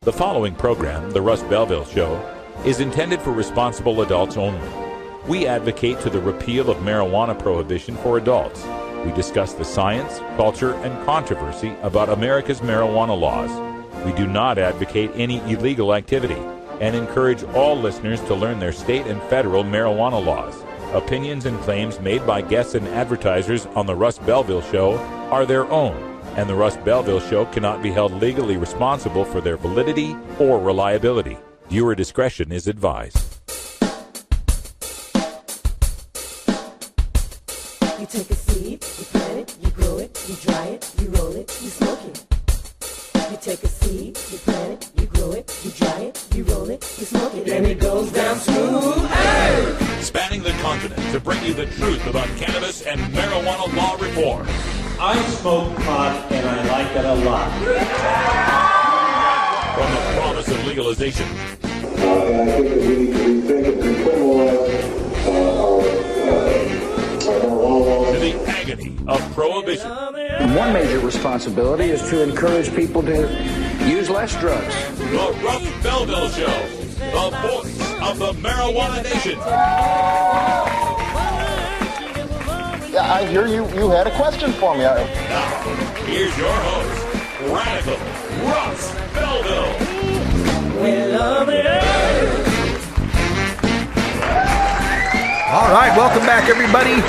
The following program, The Russ Belville Show, is intended for responsible adults only. We advocate to the repeal of marijuana prohibition for adults. We discuss the science, culture, and controversy about America's marijuana laws. We do not advocate any illegal activity and encourage all listeners to learn their state and federal marijuana laws. Opinions and claims made by guests and advertisers on The Russ Belville Show are their own, and The Russ Belville Show cannot be held legally responsible for their validity or reliability. Viewer discretion is advised. You take a seed, you plant it, you grow it, you dry it, you roll it, you smoke it. You take a seed, you plant it, you grow it, you dry it, you roll it, you smoke it, and it goes down smooth. Hey! Spanning the continent to bring you the truth about cannabis and marijuana law reform. I smoke pot and I like it a lot. From the promise of legalization. And I think that we need to rethink and decriminalize our marijuana laws. To the agony of prohibition. One major responsibility is to encourage people to use less drugs. The Russ Belville Show, the voice of the marijuana nation. Yeah, I hear you had a question for me. Now, here's your host, Radical Russ Belville. We love it. All right, welcome back, everybody.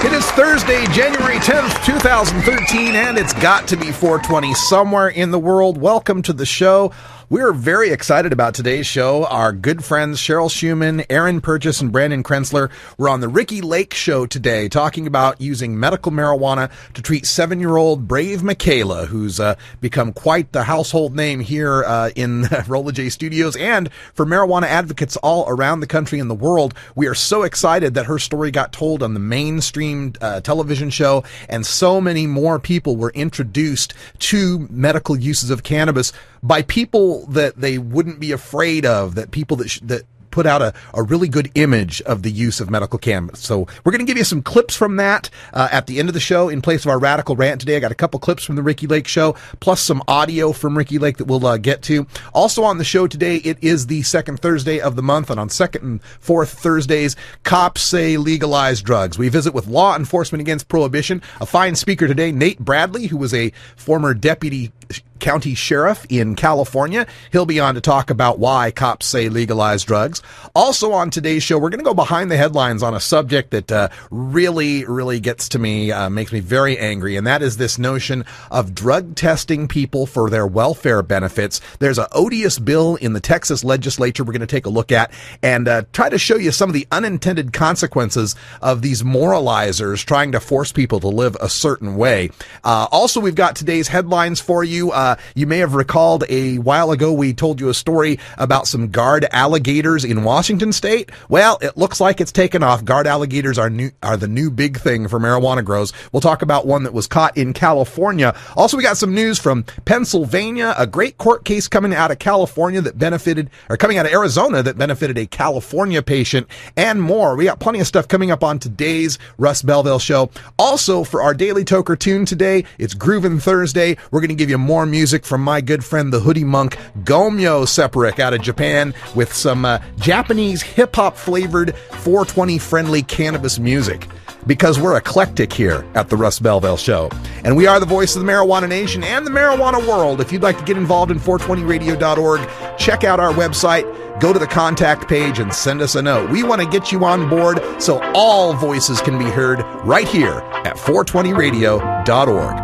It is Thursday, January 10th, 2013, and it's got to be 420 somewhere in the world. Welcome to the show. We're very excited about today's show. Our good friends Cheryl Shuman, Aaron Purchase, and Brandon Krenzler were on the Ricki Lake show today talking about using medical marijuana to treat 7-year-old brave Mykayla, who's become quite the household name here in Rolla J Studios and for marijuana advocates all around the country and the world. We are so excited that her story got told on the mainstream television show, and so many more people were introduced to medical uses of cannabis by people that they wouldn't be afraid of, that people that put out a really good image of the use of medical cannabis. So we're going to give you some clips from that at the end of the show in place of our radical rant today. I got a couple clips from the Ricki Lake show, plus some audio from Ricki Lake that we'll get to. Also on the show today, it is the second Thursday of the month, and on second and fourth Thursdays, cops say legalize drugs. We visit with Law Enforcement Against Prohibition. A fine speaker today, Nate Bradley, who was a former deputy county sheriff in California. He'll be on to talk about why cops say legalize drugs. Also on today's show, we're going to go behind the headlines on a subject that really gets to me, makes me very angry, and that is this notion of drug testing people for their welfare benefits. There's an odious bill in the Texas legislature we're going to take a look at and try to show you some of the unintended consequences of these moralizers trying to force people to live a certain way. Also, we've got today's headlines for you. You may have recalled a while ago we told you a story about some guard alligators in Washington state. Well, it looks like it's taken off. Guard alligators are the new big thing for marijuana grows. We'll talk about one that was caught in California. Also, we got some news from Pennsylvania, a great court case coming out of California that benefited, or coming out of Arizona that benefited a California patient, and more. We got plenty of stuff coming up on today's Russ Belville show. Also, for our Daily Toker Tune today, it's Groovin' Thursday. We're going to give you more music from my good friend, the hoodie monk, Gomyo Separik out of Japan, with some Japanese hip-hop flavored 420 friendly cannabis music, because we're eclectic here at the Russ Belville Show. And we are the voice of the marijuana nation and the marijuana world. If you'd like to get involved in 420radio.org, check out our website, go to the contact page and send us a note. We want to get you on board so all voices can be heard right here at 420radio.org.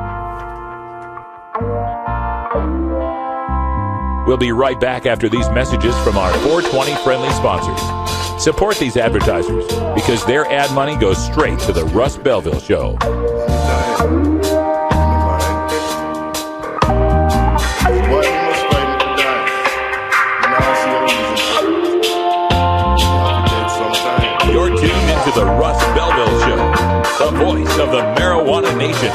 We'll be right back after these messages from our 420 friendly sponsors. Support these advertisers because their ad money goes straight to the Russ Belville Show. You're tuned into the Russ Belville Show, the voice of the marijuana nation.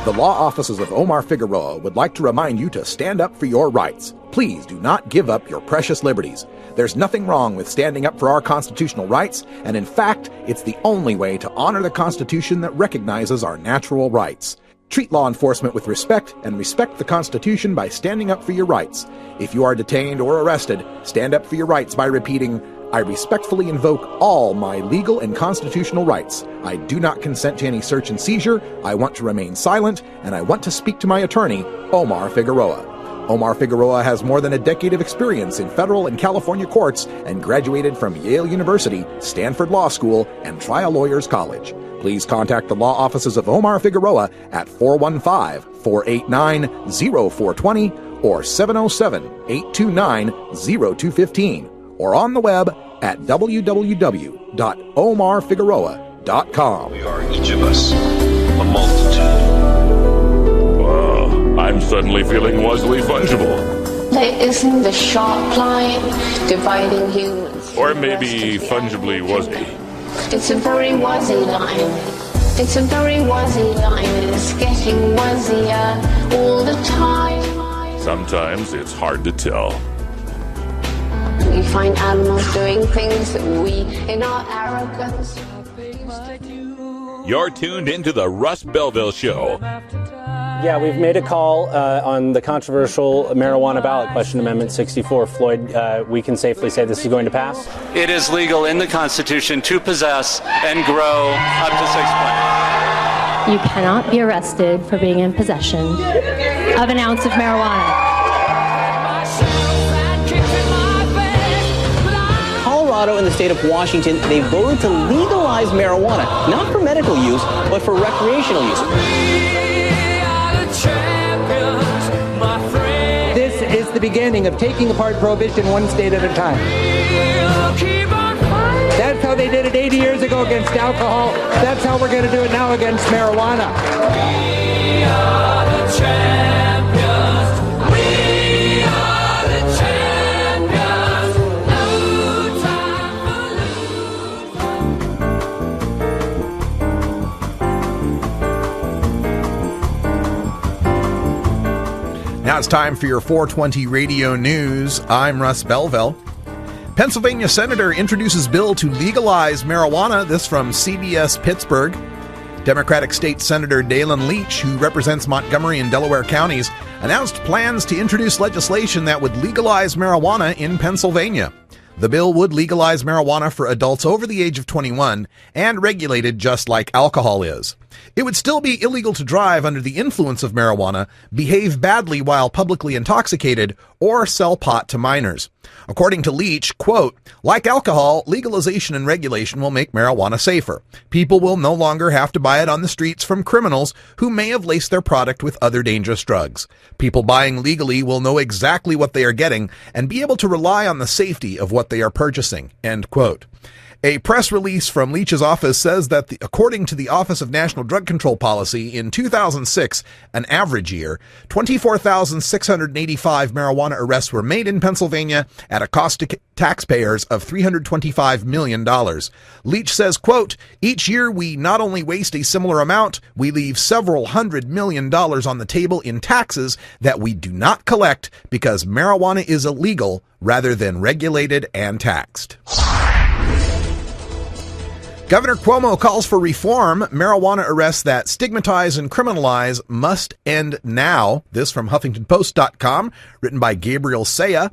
The law offices of Omar Figueroa would like to remind you to stand up for your rights. Please do not give up your precious liberties. There's nothing wrong with standing up for our constitutional rights, and in fact, it's the only way to honor the Constitution that recognizes our natural rights. Treat law enforcement with respect and respect the Constitution by standing up for your rights. If you are detained or arrested, stand up for your rights by repeating, I respectfully invoke all my legal and constitutional rights. I do not consent to any search and seizure. I want to remain silent, and I want to speak to my attorney, Omar Figueroa. Omar Figueroa has more than a decade of experience in federal and California courts and graduated from Yale University, Stanford Law School, and Trial Lawyers College. Please contact the law offices of Omar Figueroa at 415-489-0420 or 707-829-0215 or on the web at www.omarfigueroa.com. We are each of us a multitude. I'm suddenly feeling wasly fungible. There isn't the sharp line dividing humans. Or maybe fungibly wuzzy. It's a very wuzzy line. It's a very wuzzy line. It's getting wuzzier all the time. Sometimes it's hard to tell. We find animals doing things that we, in our arrogance, You're tuned into the Russ Belville Show. Yeah, we've made a call on the controversial marijuana ballot question, Amendment 64. Floyd, we can safely say this is going to pass? It is legal in the Constitution to possess and grow up to 6 plants. You cannot be arrested for being in possession of an ounce of marijuana. Colorado and the state of Washington, they voted to legalize marijuana, not for medical use, but for recreational use. This is the beginning of taking apart prohibition one state at a time. That's how they did it 80 years ago against alcohol. That's how we're going to do it now against marijuana. We are the champions. We are the champions. No time for Now it's time for your 420 radio news. I'm Russ Belville. Pennsylvania senator introduces bill to legalize marijuana. This from CBS Pittsburgh. Democratic State Senator Dalen Leach, who represents Montgomery and Delaware counties, announced plans to introduce legislation that would legalize marijuana in Pennsylvania. The bill would legalize marijuana for adults over the age of 21 and regulated just like alcohol is. It would still be illegal to drive under the influence of marijuana, behave badly while publicly intoxicated, or sell pot to minors. According to Leach, quote, like alcohol, legalization and regulation will make marijuana safer. People will no longer have to buy it on the streets from criminals who may have laced their product with other dangerous drugs. People buying legally will know exactly what they are getting and be able to rely on the safety of what they are purchasing, end quote. A press release from Leach's office says that according to the Office of National Drug Control Policy, in 2006, an average year, 24,685 marijuana arrests were made in Pennsylvania at a cost to taxpayers of $325 million. Leach says, quote, each year we not only waste a similar amount, we leave several $100 million on the table in taxes that we do not collect because marijuana is illegal rather than regulated and taxed. Governor Cuomo calls for reform. Marijuana arrests that stigmatize and criminalize must end now. This from HuffingtonPost.com, written by Gabriel Saya.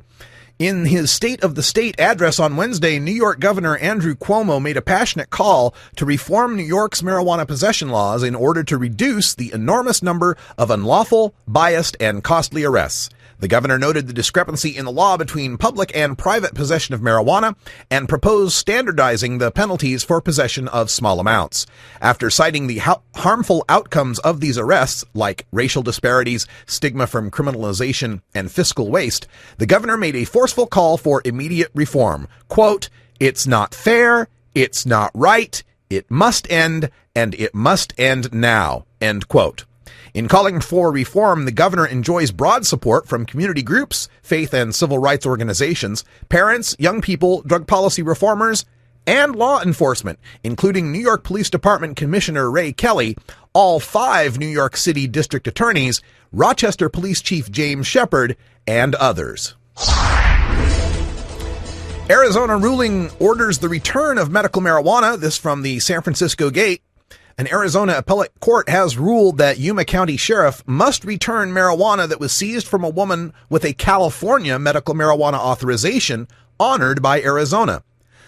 In his State of the State address on Wednesday, New York Governor Andrew Cuomo made a passionate call to reform New York's marijuana possession laws in order to reduce the enormous number of unlawful, biased, and costly arrests. The governor noted the discrepancy in the law between public and private possession of marijuana and proposed standardizing the penalties for possession of small amounts. After citing the harmful outcomes of these arrests, like racial disparities, stigma from criminalization, and fiscal waste, the governor made a forceful call for immediate reform. Quote, it's not fair, it's not right, it must end, and it must end now, end quote. In calling for reform, the governor enjoys broad support from community groups, faith and civil rights organizations, parents, young people, drug policy reformers, and law enforcement, including New York Police Department Commissioner Ray Kelly, all 5 New York City district attorneys, Rochester Police Chief James Shepard, and others. Arizona ruling orders the return of medical marijuana. This from the San Francisco Gate. An Arizona appellate court has ruled that Yuma County Sheriff must return marijuana that was seized from a woman with a California medical marijuana authorization honored by Arizona.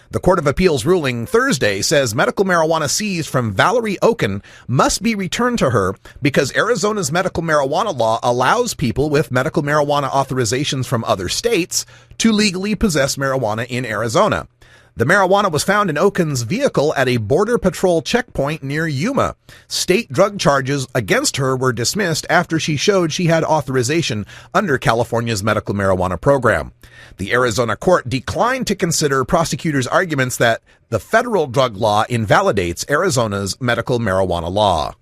The Court of Appeals ruling Thursday says medical marijuana seized from Valerie Oken must be returned to her because Arizona's medical marijuana law allows people with medical marijuana authorizations from other states to legally possess marijuana in Arizona. The marijuana was found in Oken's vehicle at a Border Patrol checkpoint near Yuma. State drug charges against her were dismissed after she showed she had authorization under California's medical marijuana program. The Arizona court declined to consider prosecutors' arguments that the federal drug law invalidates Arizona's medical marijuana law.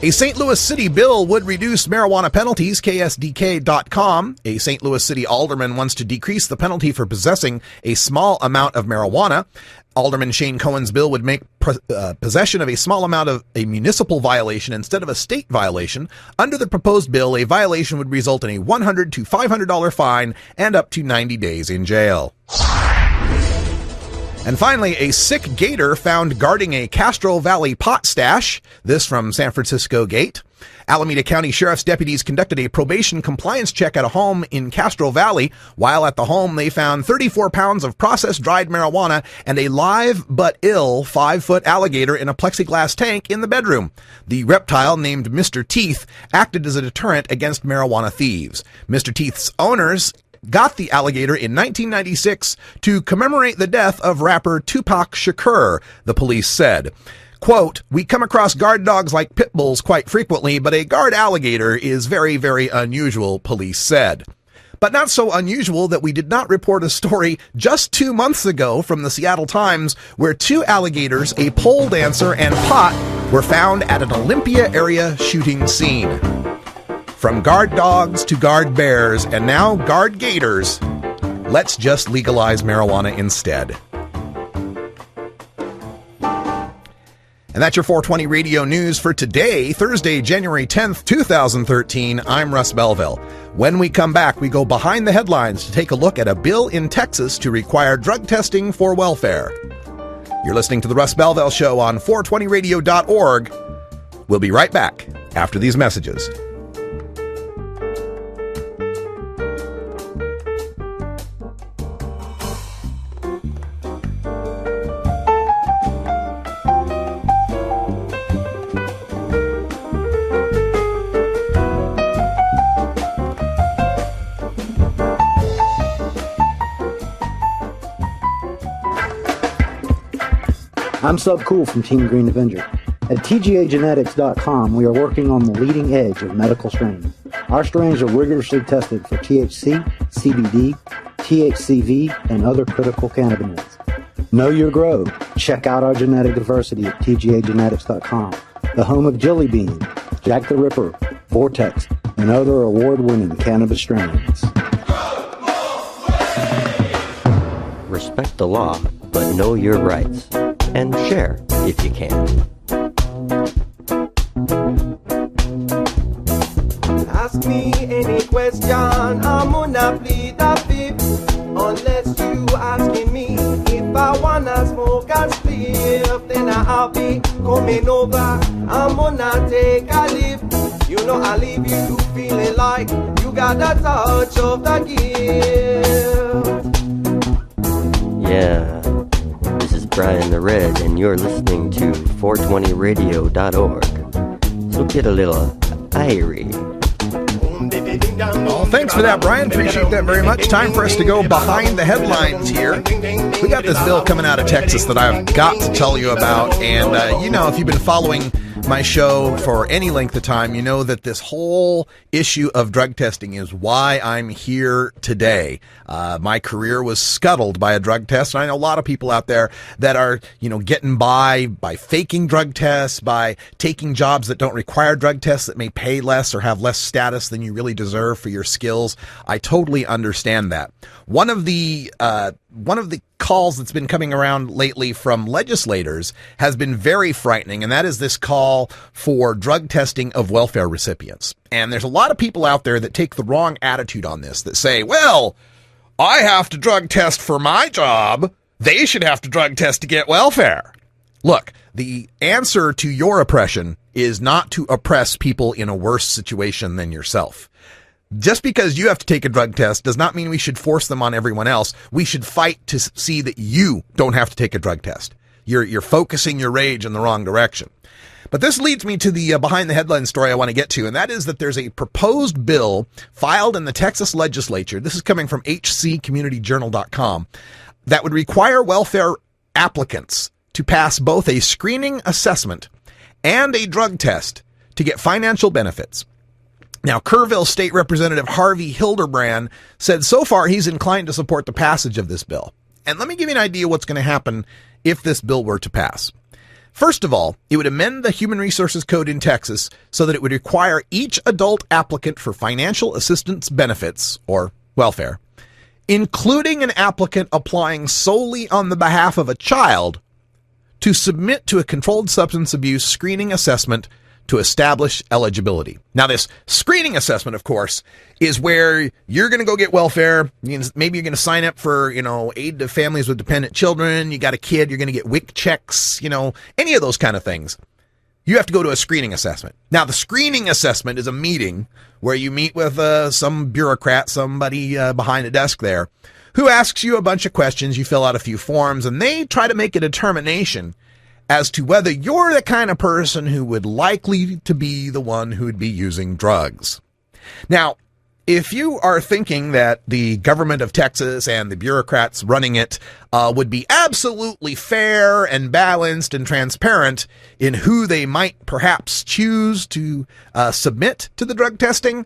A St. Louis City bill would reduce marijuana penalties, KSDK.com. A St. Louis City alderman wants to decrease the penalty for possessing a small amount of marijuana. Alderman Shane Cohen's bill would make possession of a small amount of a municipal violation instead of a state violation. Under the proposed bill, a violation would result in a $100 to $500 fine and up to 90 days in jail. And finally, a sick gator found guarding a Castro Valley pot stash. This from San Francisco Gate. Alameda County Sheriff's deputies conducted a probation compliance check at a home in Castro Valley. While at the home, they found 34 pounds of processed dried marijuana and a live but ill 5-foot alligator in a plexiglass tank in the bedroom. The reptile, named Mr. Teeth, acted as a deterrent against marijuana thieves. Mr. Teeth's owners got the alligator in 1996 to commemorate the death of rapper Tupac Shakur, the police said. Quote, "We come across guard dogs like pit bulls quite frequently, but a guard alligator is very, very unusual," police said. But not so unusual that we did not report a story just 2 months ago from the Seattle Times where 2 alligators, a pole dancer, and pot were found at an Olympia area shooting scene. From guard dogs to guard bears, and now guard gators, let's just legalize marijuana instead. And that's your 420 Radio News for today, Thursday, January 10th, 2013. I'm Russ Belville. When we come back, we go behind the headlines to take a look at a bill in Texas to require drug testing for welfare. You're listening to The Russ Belville Show on 420radio.org. We'll be right back after these messages. I'm Subcool from Team Green Avenger. At TGAgenetics.com, we are working on the leading edge of medical strains. Our strains are rigorously tested for THC, CBD, THCV, and other critical cannabinoids. Know your grow. Check out our genetic diversity at TGAgenetics.com, the home of Jelly Bean, Jack the Ripper, Vortex, and other award-winning cannabis strains. Respect the law, but know your rights. And share if you can. Ask me any question, I'm gonna plead the fifth. Unless you asking me if I wanna smoke a spliff, then I'll be coming over. I'm gonna take a lift. You know I'll leave you feeling like you got a touch of the gift. Yeah. Brian the Red, and you're listening to 420radio.org. So get a little irie. Well, thanks for that, Brian. Appreciate that very much. Time for us to go behind the headlines here. We got this bill coming out of Texas that I've got to tell you about. And, you know, if you've been following my show for any length of time, you know that this whole issue of drug testing is why I'm here today. My career was scuttled by a drug test, and I know a lot of people out there that are, you know, getting by faking drug tests, by taking jobs that don't require drug tests that may pay less or have less status than you really deserve for your skills. I totally understand that. One of the calls that's been coming around lately from legislators has been very frightening, and that is this call for drug testing of welfare recipients. And there's a lot of people out there that take the wrong attitude on this, that say, well, I have to drug test for my job. They should have to drug test to get welfare. Look, the answer to your oppression is not to oppress people in a worse situation than yourself. Just because you have to take a drug test does not mean we should force them on everyone else. We should fight to see that you don't have to take a drug test. You're focusing your rage in the wrong direction. But this leads me to the behind the headline story I want to get to, and that is that there's a proposed bill filed in the Texas legislature. This is coming from hccommunityjournal.com that would require welfare applicants to pass both a screening assessment and a drug test to get financial benefits. Now, Kerrville State Representative Harvey Hildebrand said so far he's inclined to support the passage of this bill. And let me give you an idea what's going to happen if this bill were to pass. First of all, it would amend the Human Resources Code in Texas so that it would require each adult applicant for financial assistance benefits, or welfare, including an applicant applying solely on the behalf of a child, to submit to a controlled substance abuse screening assessment to establish eligibility. Now, this screening assessment, of course, is where you're going to go get welfare. Maybe you're going to sign up for, aid to families with dependent children. You got a kid, you're going to get WIC checks, any of those kind of things. You have to go to a screening assessment. Now, the screening assessment is a meeting where you meet with some bureaucrat, somebody behind a desk there, who asks you a bunch of questions. You fill out a few forms, and they try to make a determination as to whether you're the kind of person who would likely to be the one who would be using drugs. Now, if you are thinking that the government of Texas and the bureaucrats running it would be absolutely fair and balanced and transparent in who they might perhaps choose to submit to the drug testing,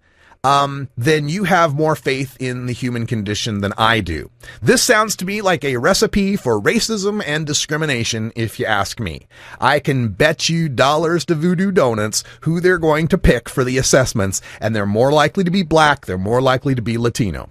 then you have more faith in the human condition than I do. This sounds to me like a recipe for racism and discrimination, if you ask me. I can bet you dollars to Voodoo Donuts who they're going to pick for the assessments, and they're more likely to be black, they're more likely to be Latino.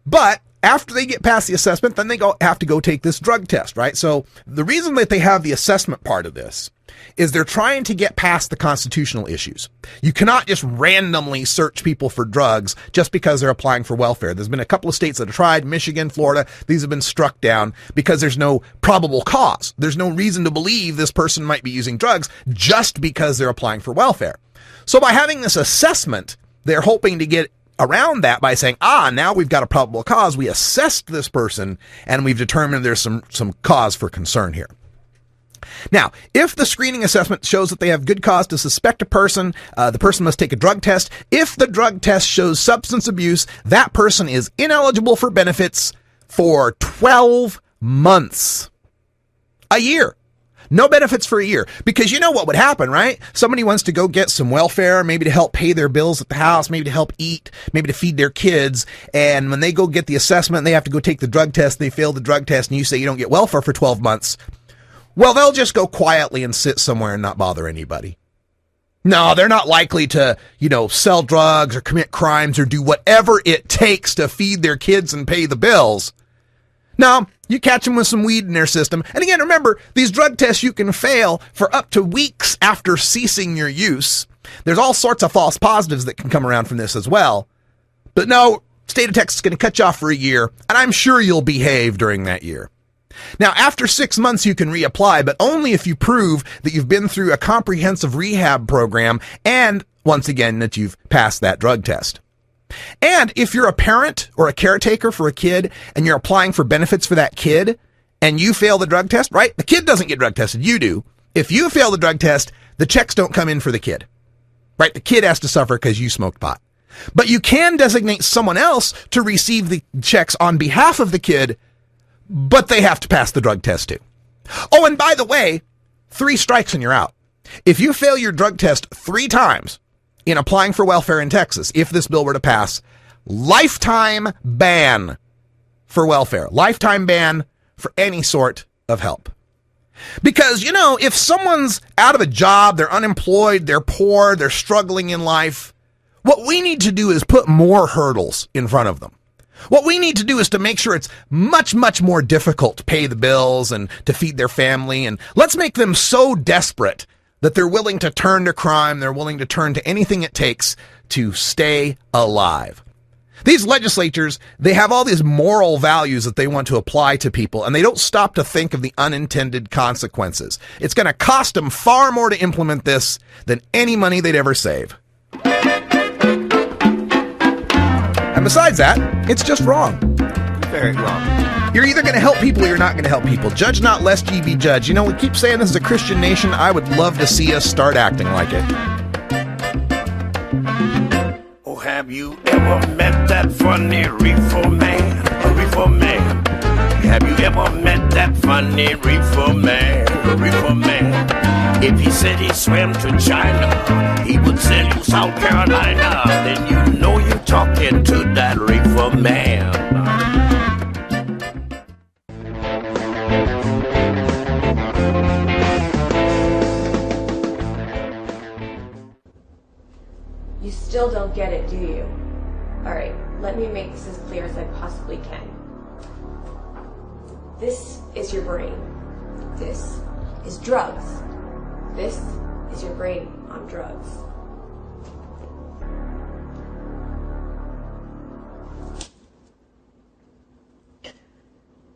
But after they get past the assessment, then they have to go take this drug test, right? So the reason that they have the assessment part of this is they're trying to get past the constitutional issues. You cannot just randomly search people for drugs just because they're applying for welfare. There's been a couple of states that have tried, Michigan, Florida. These have been struck down because there's no probable cause. There's no reason to believe this person might be using drugs just because they're applying for welfare. So by having this assessment, they're hoping to get around that by saying, now we've got a probable cause. We assessed this person and we've determined there's some cause for concern here. Now, if the screening assessment shows that they have good cause to suspect a person, the person must take a drug test. If the drug test shows substance abuse, that person is ineligible for benefits for 12 months. A year. No benefits for a year. Because you know what would happen, right? Somebody wants to go get some welfare, maybe to help pay their bills at the house, maybe to help eat, maybe to feed their kids. And when they go get the assessment, they have to go take the drug test. They fail the drug test, and you say you don't get welfare for 12 months. Well, they'll just go quietly and sit somewhere and not bother anybody. No, they're not likely to, sell drugs or commit crimes or do whatever it takes to feed their kids and pay the bills. No, you catch them with some weed in their system. And again, remember, these drug tests you can fail for up to weeks after ceasing your use. There's all sorts of false positives that can come around from this as well. But no, state of Texas is going to cut you off for a year, and I'm sure you'll behave during that year. Now, after 6 months, you can reapply, but only if you prove that you've been through a comprehensive rehab program and, once again, that you've passed that drug test. And if you're a parent or a caretaker for a kid and you're applying for benefits for that kid and you fail the drug test, right? The kid doesn't get drug tested, you do. If you fail the drug test, the checks don't come in for the kid, right? The kid has to suffer because you smoked pot. But you can designate someone else to receive the checks on behalf of the kid, but they have to pass the drug test too. Oh, and by the way, 3 strikes and you're out. If you fail your drug test 3 times in applying for welfare in Texas, if this bill were to pass, lifetime ban for welfare. Lifetime ban for any sort of help. Because, if someone's out of a job, they're unemployed, they're poor, they're struggling in life, what we need to do is put more hurdles in front of them. What we need to do is to make sure it's much, much more difficult to pay the bills and to feed their family. And let's make them so desperate that they're willing to turn to crime. They're willing to turn to anything it takes to stay alive. These legislatures, they have all these moral values that they want to apply to people, and they don't stop to think of the unintended consequences. It's going to cost them far more to implement this than any money they'd ever save. And besides that, it's just wrong. Very wrong. You're either going to help people or you're not going to help people. Judge not lest ye be judged. You know, we keep saying this is a Christian nation. I would love to see us start acting like it. Have you ever met that funny reefer man? A reefer man. Have you ever met that funny reefer man? A reefer man. If he said he swam to China, he would sell you South Carolina. Then you know you're talking to that reefer man. You still don't get it, do you? Alright, let me make this as clear as I possibly can. This is your brain. This is drugs. This is your brain on drugs.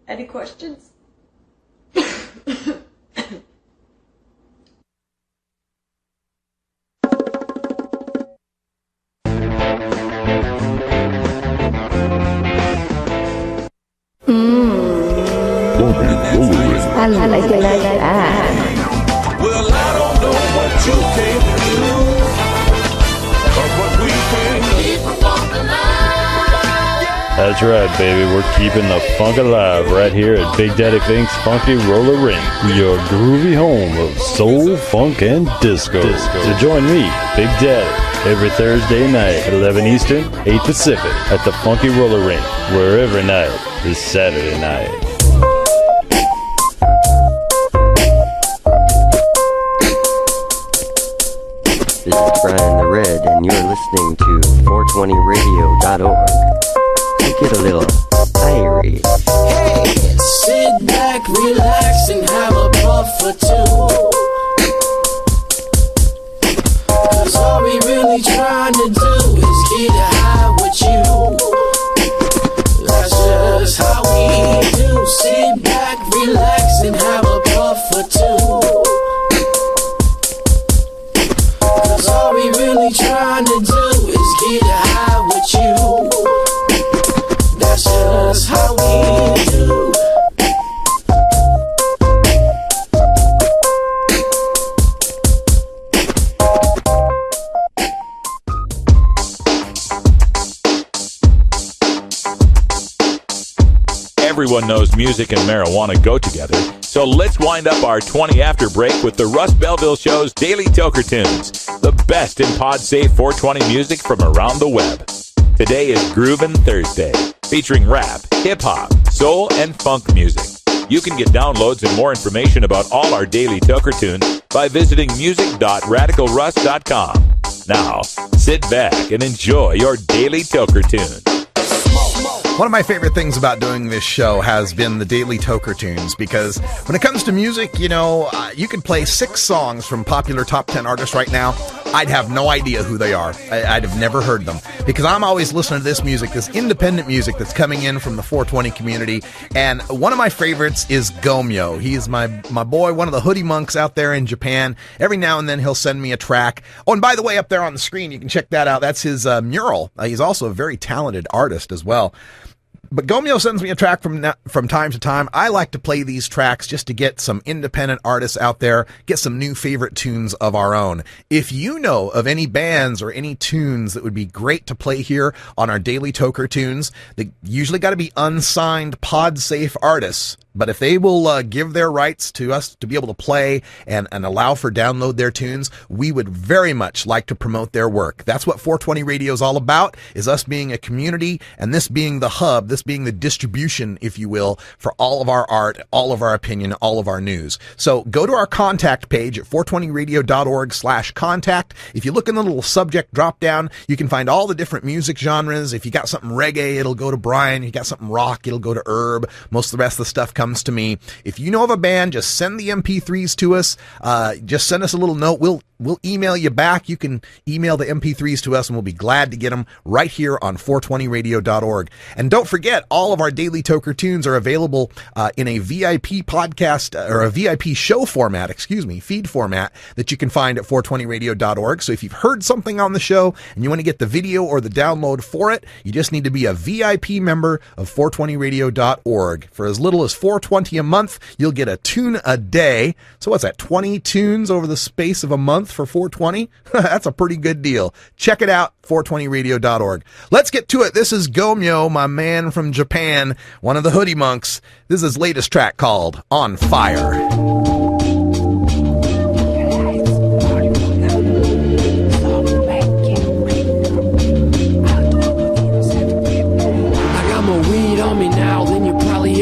Any questions? I like it like that. Well, I don't know what you can do, but what we can keep the funk alive. That's right, baby. We're keeping the funk alive right here at Big Daddy Fink's Funky Roller Ring, your groovy home of soul, funk, and disco. So join me, Big Daddy, every Thursday night at 11 Eastern, 8 Pacific at the Funky Roller Ring, where every night is Saturday night. This is Brian the Red, and you're listening to 420radio.org. So get a little irie. Hey, sit back, relax, and have a puff or two. 'Cause all we really trying to do is get high with you. That's just how we do. Sit back, relax, and have a puff or two. All we really trying to do is get high with you. That's just how we do. Everyone knows music and marijuana go together, so let's wind up our 20 after break with the Russ Belville Show's Daily Toker Tunes, the best in pod-safe 420 music from around the web. Today is Groovin' Thursday, featuring rap, hip-hop, soul, and funk music. You can get downloads and more information about all our Daily Toker Tunes by visiting music.radicalruss.com. Now, sit back and enjoy your Daily Toker Tune. One of my favorite things about doing this show has been the Daily Toker Tunes, because when it comes to music, you know, you could play 6 songs from popular top 10 artists right now. I'd have no idea who they are. I'd have never heard them, because I'm always listening to this music, this independent music that's coming in from the 420 community. And one of my favorites is Gomyo. He is my boy, one of the hoodie monks out there in Japan. Every now and then he'll send me a track. Oh, and by the way, up there on the screen, you can check that out. That's his mural. He's also a very talented artist as well. But Gomyo sends me a track from time to time. I like to play these tracks just to get some independent artists out there, get some new favorite tunes of our own. If you know of any bands or any tunes that would be great to play here on our Daily Toker Tunes, they usually got to be unsigned pod-safe artists. But if they will give their rights to us to be able to play and allow for download their tunes, we would very much like to promote their work. That's what 420 Radio is all about, is us being a community, and this being the hub, this being the distribution, if you will, for all of our art, all of our opinion, all of our news. So go to our contact page at 420radio.org/contact. If you look in the little subject drop down, you can find all the different music genres. If you got something reggae, it'll go to Brian. If you got something rock, it'll go to Herb. Most of the rest of the stuff comes to me. If you know of a band, just send the MP3s to us. Just send us a little note. We'll we'll email you back. You can email the MP3s to us, and we'll be glad to get them right here on 420radio.org. And don't forget, all of our Daily Toker tunes are available in a VIP podcast or a VIP show format, feed format that you can find at 420radio.org. So if you've heard something on the show and you want to get the video or the download for it, you just need to be a VIP member of 420radio.org. For as little as $4.20 a month, you'll get a tune a day. So what's that, 20 tunes over the space of a month for $4.20? That's a pretty good deal. Check it out, 420radio.org. Let's get to it. This is Gomyo, my man from Japan, one of the Hoodie Monks. This is his latest track called On Fire.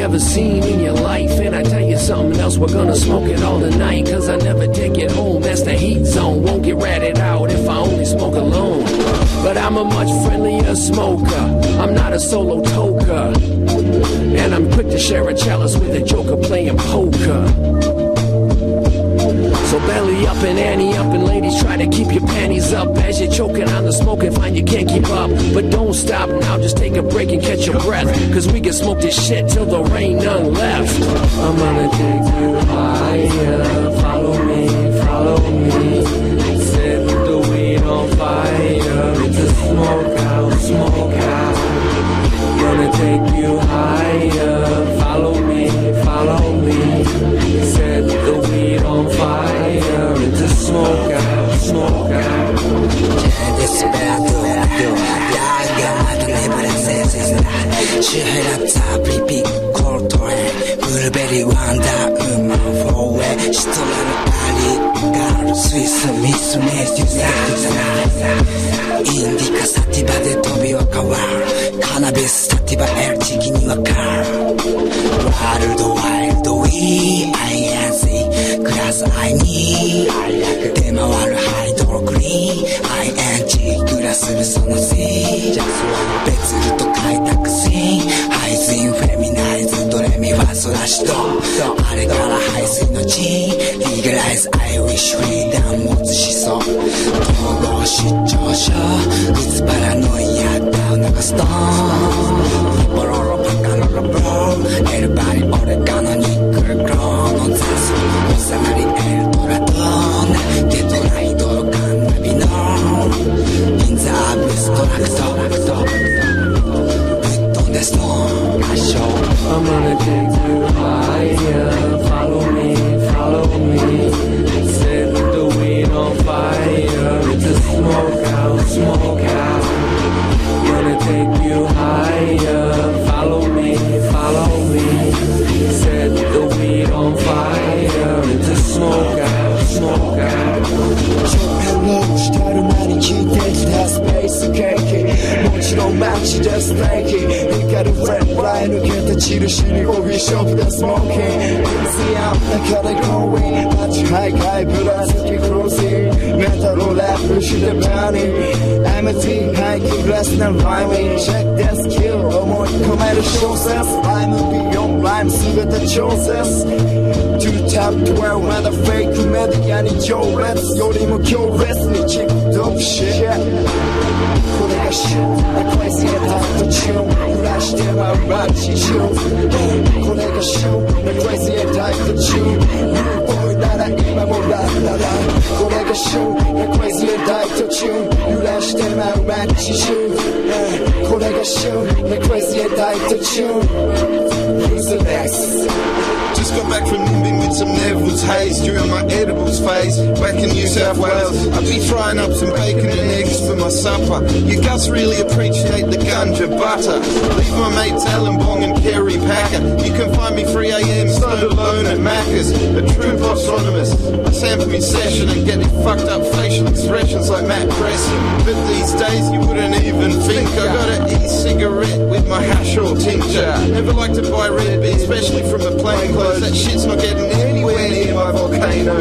Ever seen in your life, and I tell you something else, we're gonna smoke it all tonight, cause I never take it home, that's the heat zone, won't get ratted out if I only smoke alone, but I'm a much friendlier smoker, I'm not a solo toker, and I'm quick to share a chalice with a joker playing poker. So belly up and ante up, and ladies try to keep your panties up as you're choking on the smoke and find you can't keep up. But don't stop now, just take a break and catch your breath, cause we can smoke this shit till there ain't none left. I'm gonna take you higher, follow me, set the weed on fire, it's a smoke out, gonna take you higher, follow me, set the weed on fire, it's a smoke out. 시해랍자 브리픽 콜토에 블루베리 완다 음악포에 시도라는 빨리 가루 스위스 미스 메스유사 인디카 사티바 데 토비와 카와르 카나비스 사티바 엘치기 니와 카르 와일드 와일드 위 INC 그라스 아이니 데마와르 하이도로 그린 ING 그라스를 선호시 배츠를 또開拓し 排水フェミナイズドレミファソラシドあれから排水の地リーガライズアイウィッシュフリーダウン持つ思想統合失調症いつパラノイアダウン流すとボロロバカロロブロエルバリオレガノニックルクロノンザスオサマリエルトラドンデトライドロカンナビノインザアブストラクトThere's no show. I'm gonna take you higher. Follow me. Set the weed on fire. It's a smoke out. Gonna take you higher. Follow me. Set the weed on fire. It's a smoke out. Hello, started running Q-Days, that's space cake. もちろん街でステーキ光るフレッライ抜けた印にコーヒーショップでスモーキング水や中でゴーイン街ハイカイブラスキクローシンメタルラップしてバーニー MT ハイキグラスなライミンチェックデスキル思い込める小説ライムビヨンライム全て調節 To top 12 まだフェイクメディアに行列よりも強烈にチップドップシェこれがシュークレイジーなタイプチューン揺らしてまう街中これがシュークレイジーなタイプチューンおいなら今もラッララこれがシュークレイジーなタイプチューン揺らしてまう街中これがシュークレイジーなタイプチューン Who's the next? Just got back from Nimbin with some Neville's haze during my edibles phase. Back in New South Wales, I'd be frying up some bacon and eggs for my supper. You Gus really appreciate the ganja butter. Leave my mates Alan Bong and Kerry Packer. You can find me 3 a.m. stoned alone at Macca's. A true posthumous. I sample me session and get fucked up facial expressions like Matt Preston. But these days you wouldn't even think I got an e-cigarette with my hash or tincture. Never like to buy red beer, especially from the plain clothes. That shit's not getting anywhere near my volcano.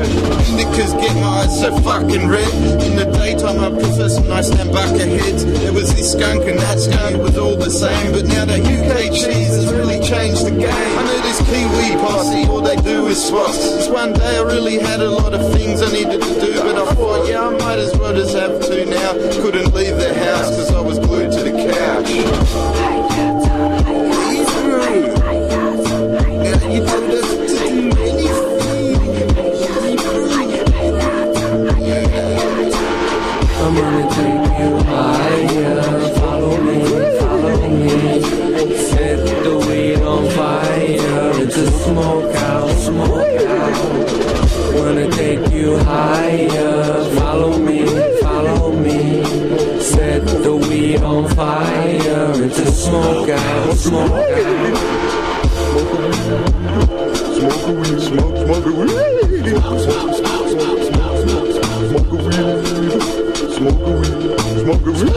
Indicas get my eyes so fucking red. In the daytime I prefer some nice Nambucca heads. There was this skunk and that skunk was all the same. But now the UK cheese has really changed the game. I know this Kiwi posse, all they do is spots. This one day I really had a lot of things I needed to do. But I thought, yeah, now. Couldn't leave the house cause I was glued to the couch. You told us to do I'm gonna take you higher. Follow me, follow me. Set the weed on fire. It's a smoke out, smoke out. Wanna take you higher. Follow me, follow me. Set the weed on fire. It's a smoke out, smoke out. Smoke a weed, smoke a weed. Smoke a weed, smoke a weed.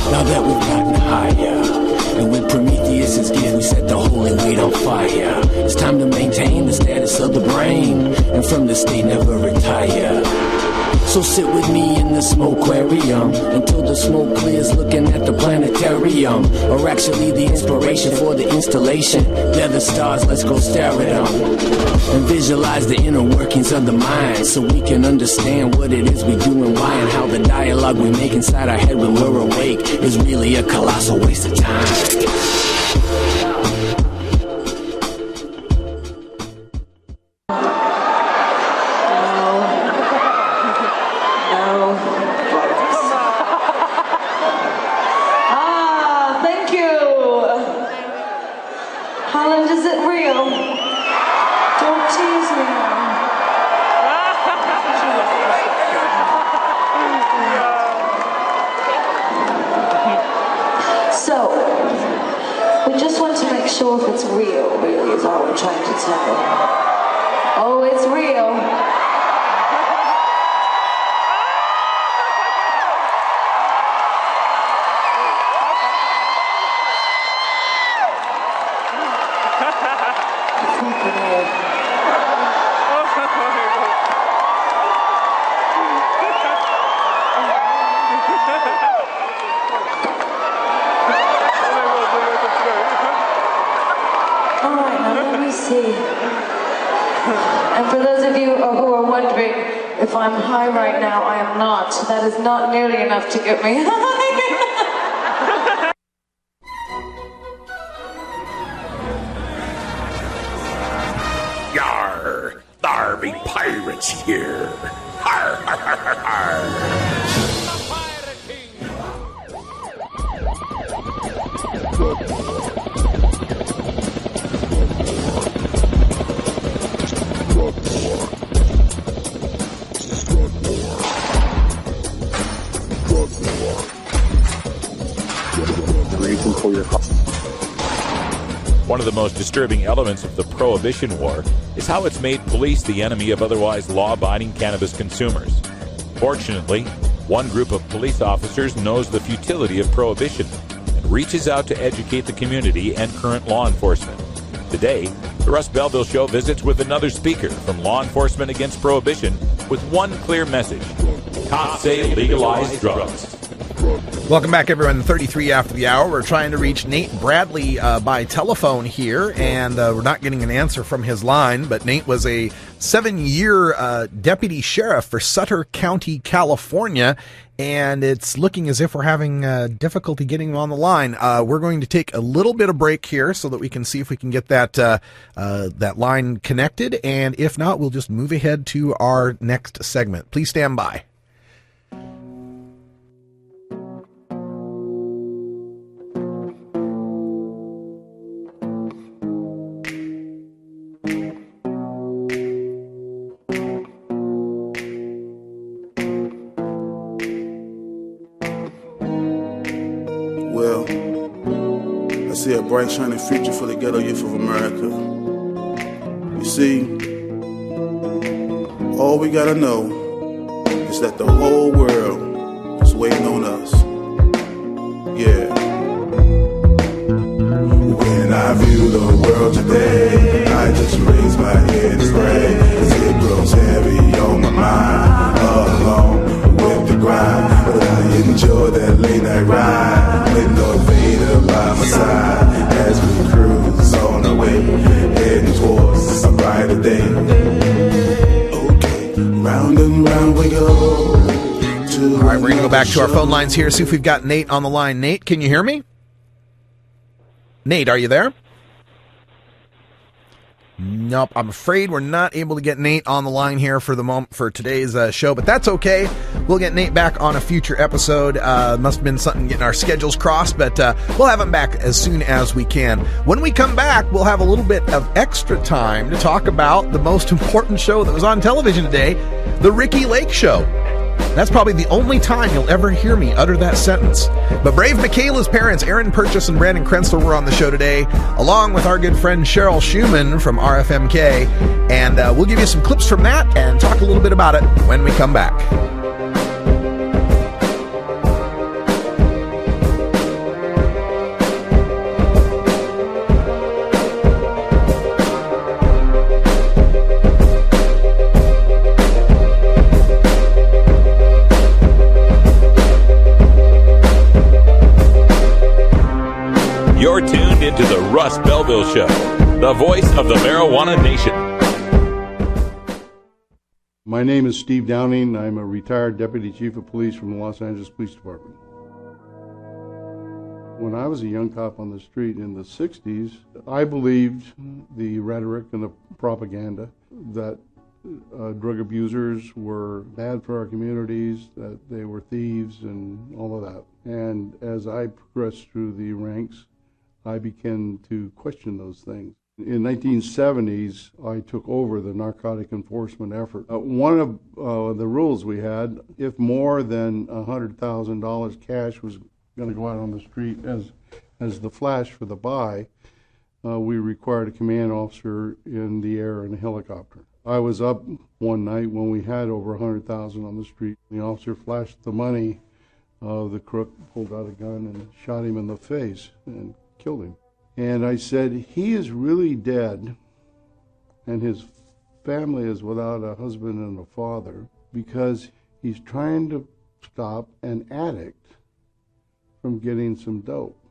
Now that we've gotten higher, and with Prometheus's gift we set the holy weed on fire. It's time to maintain the status of the brain, and from the state never retire. So sit with me in the smokearium until the smoke clears, looking at the planetarium, or actually the inspiration for the installation. They're the stars, let's go stare at them and visualize the inner workings of the mind, so we can understand what it is we do and why, and how the dialogue we make inside our head when we're awake is really a colossal waste of time. And for those of you who are wondering if I'm high right now, I am not. That is not nearly enough to get me high. Yar! There be pirates here! Har, har, har, har, har. One of the most disturbing elements of the Prohibition War is how it's made police the enemy of otherwise law-abiding cannabis consumers. Fortunately, one group of police officers knows the futility of prohibition and reaches out to educate the community and current law enforcement. Today, the Russ Belville Show visits with another speaker from Law Enforcement Against Prohibition with one clear message: cops say legalize drugs. Welcome back, everyone. 33 after the hour. We're trying to reach Nate Bradley by telephone here, and we're not getting an answer from his line. But Nate was a 7-year deputy sheriff for Sutter County, California, and it's looking as if we're having difficulty getting him on the line. We're going to take a little bit of break here so that we can see if we can get that line connected, and if not, we'll just move ahead to our next segment. Please stand by. See a bright shining future for the ghetto youth of America. You see, all we gotta know is that the whole world is waiting on us. Yeah. When I view the world today, I just raise my head and pray, as it grows heavy on my mind, along with the grind. But I enjoy that late night ride with Lord Vader by my side as we cruise on our way, heading towards a brighter day. Okay, round and round we go. All right, we're going to go back to our phone lines here, see if we've got Nate on the line. Nate, can you hear me? Nate, are you there? Nope, I'm afraid we're not able to get Nate on the line here for the moment for today's show, but that's okay. We'll get Nate back on a future episode. Must have been something getting our schedules crossed, but we'll have him back as soon as we can. When we come back, we'll have a little bit of extra time to talk about the most important show that was on television today, the Ricki Lake Show. That's probably the only time you'll ever hear me utter that sentence. But brave Mykayla's parents, Aaron Purchase and Brandon Krensler, were on the show today, along with our good friend Cheryl Shuman from RFMK. And we'll give you some clips from that and talk a little bit about it when we come back. You're tuned into the Russ Belville Show, the voice of the marijuana nation. My name is Steve Downing. I'm a retired Deputy Chief of Police from the Los Angeles Police Department. When I was a young cop on the street in the 60s, I believed the rhetoric and the propaganda that drug abusers were bad for our communities, that they were thieves and all of that. And as I progressed through the ranks, I began to question those things. In the 1970s, I took over the narcotic enforcement effort. One of the rules we had, if more than $100,000 cash was going to go out on the street as the flash for the buy, we required a command officer in the air in a helicopter. I was up one night when we had over $100,000 on the street. The officer flashed the money. The crook pulled out a gun and shot him in the face and killed him. And I said, he is really dead, and his family is without a husband and a father because he's trying to stop an addict from getting some dope.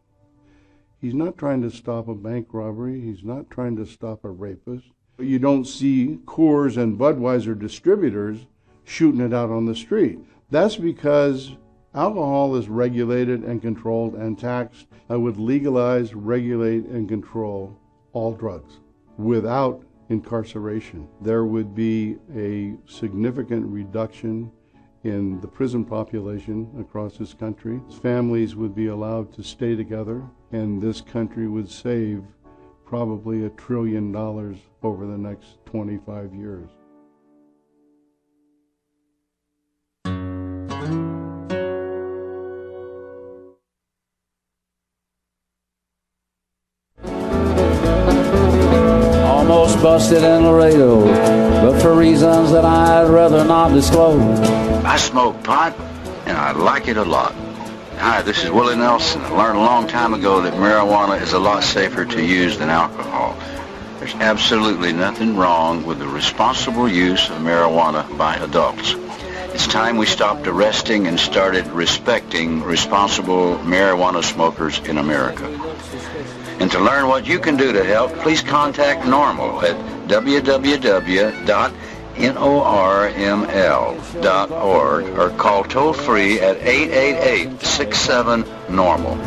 He's not trying to stop a bank robbery. He's not trying to stop a rapist. You don't see Coors and Budweiser distributors shooting it out on the street. That's because alcohol is regulated and controlled and taxed. I would legalize, regulate, and control all drugs without incarceration. There would be a significant reduction in the prison population across this country. Families would be allowed to stay together, and this country would save probably $1 trillion over the next 25 years. Almost busted in Laredo, but for reasons that I'd rather not disclose. I smoke pot, and I like it a lot. Hi, this is Willie Nelson. I learned a long time ago that marijuana is a lot safer to use than alcohol. There's absolutely nothing wrong with the responsible use of marijuana by adults. It's time we stopped arresting and started respecting responsible marijuana smokers in America. And to learn what you can do to help, please contact NORML at www.norml.org or call toll-free at 888-67-NORMAL.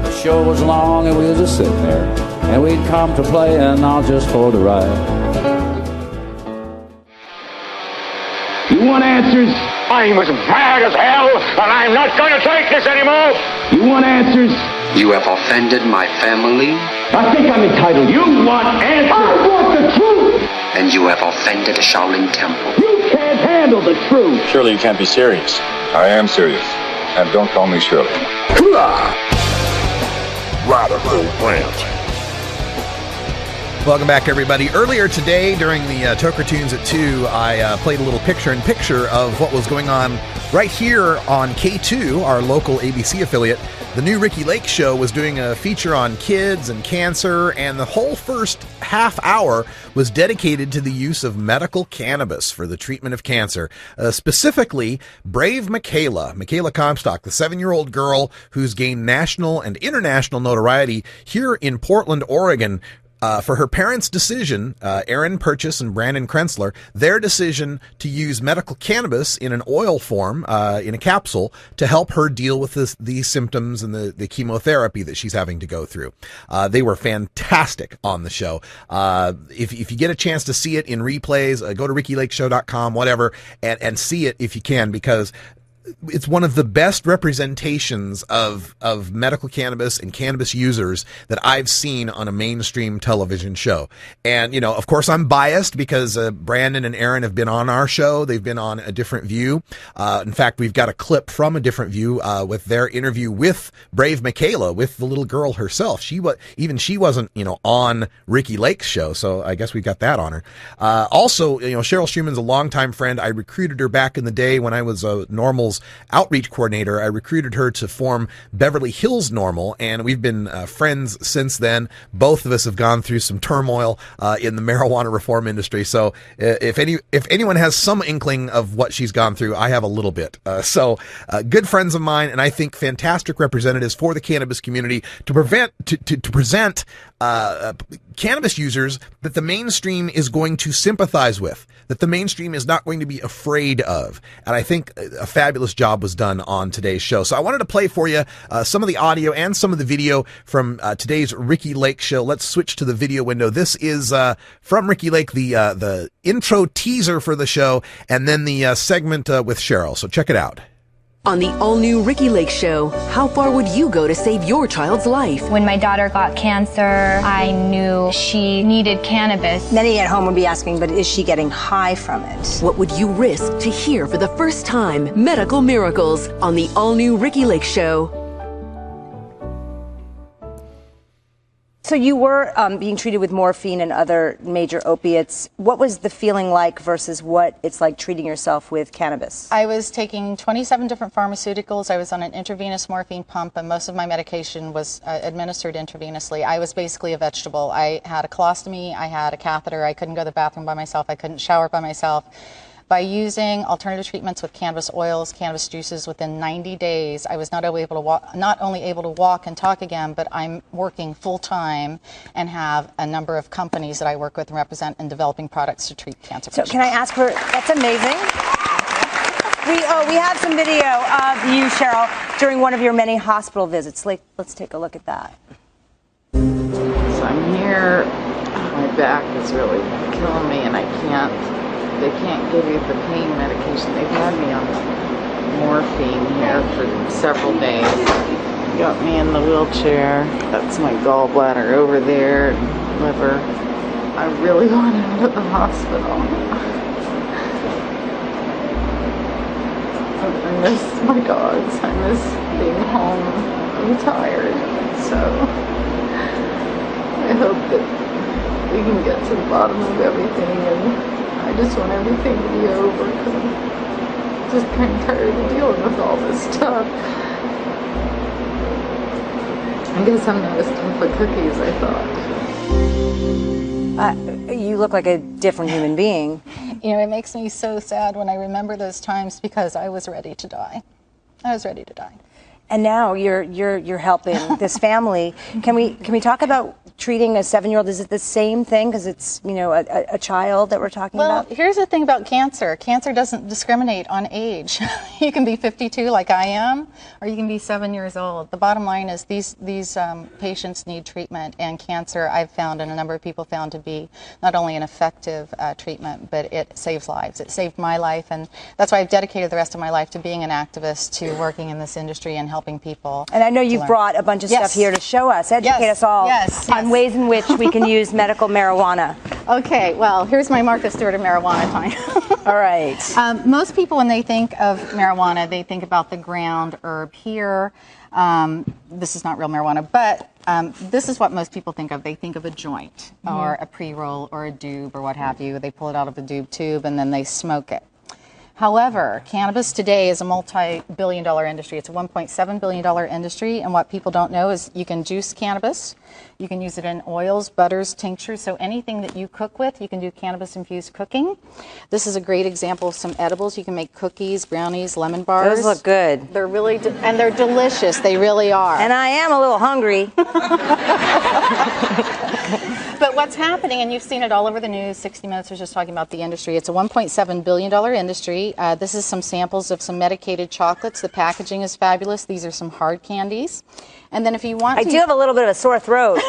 The show was long and we was just sitting there, and we'd come to play and not just for the ride. You want answers? I'm as mad as hell, and I'm not going to take this anymore. You want answers? You have offended my family. I think I'm entitled. You want answers? I want the truth. And you have offended a Shaolin temple. You can't handle the truth. Surely you can't be serious. I am serious. And don't call me Shirley. Radical Rant. Welcome back, everybody. Earlier today, during the Toker Tunes at 2, I played a little picture-in-picture of what was going on Right here on K2, our local ABC affiliate, the new Ricki Lake Show was doing a feature on kids and cancer, and the whole first half hour was dedicated to the use of medical cannabis for the treatment of cancer. Specifically, brave Mykayla Comstock, the 7-year-old girl who's gained national and international notoriety here in Portland, Oregon, for her parents' decision, Aaron Purchase and Brandon Krensler, their decision to use medical cannabis in an oil form, in a capsule, to help her deal with these symptoms and the chemotherapy that she's having to go through. They were fantastic on the show. If you get a chance to see it in replays, go to rickylakeshow.com, whatever, and see it if you can, because it's one of the best representations of medical cannabis and cannabis users that I've seen on a mainstream television show. And, you know, of course, I'm biased because Brandon and Aaron have been on our show. They've been on A Different View. In fact, we've got a clip from A Different View with their interview with brave Mykayla, with the little girl herself. She wasn't, you know, on Ricki Lake's show, so I guess we've got that on her. Also, you know, Cheryl Shuman's a longtime friend. I recruited her back in the day when I was a Normal's outreach coordinator. I recruited her to form Beverly Hills Normal, and we've been friends since then. Both of us have gone through some turmoil in the marijuana reform industry. So if anyone has some inkling of what she's gone through, I have a little bit. So good friends of mine, and I think fantastic representatives for the cannabis community to present cannabis users that the mainstream is going to sympathize with, that the mainstream is not going to be afraid of. And I think a fabulous job was done on today's show. So I wanted to play for you some of the audio and some of the video from today's Ricki Lake show. Let's switch to the video window. This is from Ricki Lake, the intro teaser for the show, and then the segment with Cheryl. So check it out. On the all-new Ricki Lake Show, how far would you go to save your child's life? When my daughter got cancer, I knew she needed cannabis. Many at home would be asking, but is she getting high from it? What would you risk to hear for the first time medical miracles on the all-new Ricki Lake Show? So you were being treated with morphine and other major opiates. What was the feeling like versus what it's like treating yourself with cannabis? I was taking 27 different pharmaceuticals. I was on an intravenous morphine pump, and most of my medication was administered intravenously. I was basically a vegetable. I had a colostomy, I had a catheter, I couldn't go to the bathroom by myself, I couldn't shower by myself. By using alternative treatments with cannabis oils, cannabis juices, within 90 days, I was not only able to walk and talk again, but I'm working full-time and have a number of companies that I work with and represent in developing products to treat cancer patients. So can I ask for, that's amazing. We have some video of you, Cheryl, during one of your many hospital visits. Let's take a look at that. So I'm here, my back is really killing me and they can't give you the pain medication. They've had me on morphine here for several days. Got me in the wheelchair. That's my gallbladder over there, and liver. I really want out of the hospital. I miss my dogs. I miss being home. I'm tired. So I hope that we can get to the bottom of everything, and I just want everything to be over because I'm just kind of tired of dealing with all this stuff. I guess I'm not as tough a cookie as I thought. You look like a different human being. You know, it makes me so sad when I remember those times because I was ready to die. I was ready to die. And now you're helping this family. Can we talk about treating a 7-year-old? Is it the same thing because it's, you know, a child that we're talking about? Well, here's the thing about cancer. Cancer doesn't discriminate on age. You can be 52 like I am, or you can be 7 years old. The bottom line is these patients need treatment, and cancer I've found and a number of people found to be not only an effective treatment, but it saves lives. It saved my life, and that's why I've dedicated the rest of my life to being an activist, to working in this industry and helping people. And I know you've brought a bunch of stuff here to show us, educate us all on ways in which we can use medical marijuana. Okay, well, here's my Martha Stewart of marijuana time. All right. Most people, when they think of marijuana, they think about the ground herb here. This is not real marijuana, but this is what most people think of. They think of a joint or a pre-roll or a doob or what have you. They pull it out of a doob tube and then they smoke it. However, cannabis today is a multi-billion-dollar industry. It's a $1.7 billion industry, and what people don't know is you can juice cannabis. You can use it in oils, butters, tinctures, so anything that you cook with, you can do cannabis-infused cooking. This is a great example of some edibles. You can make cookies, brownies, lemon bars. Those look good. They're really, and they're delicious. They really are. And I am a little hungry. But what's happening, and you've seen it all over the news, 60 Minutes was just talking about the industry. It's a $1.7 billion industry. This is some samples of some medicated chocolates. The packaging is fabulous. These are some hard candies. And then if you want I do have a little bit of a sore throat.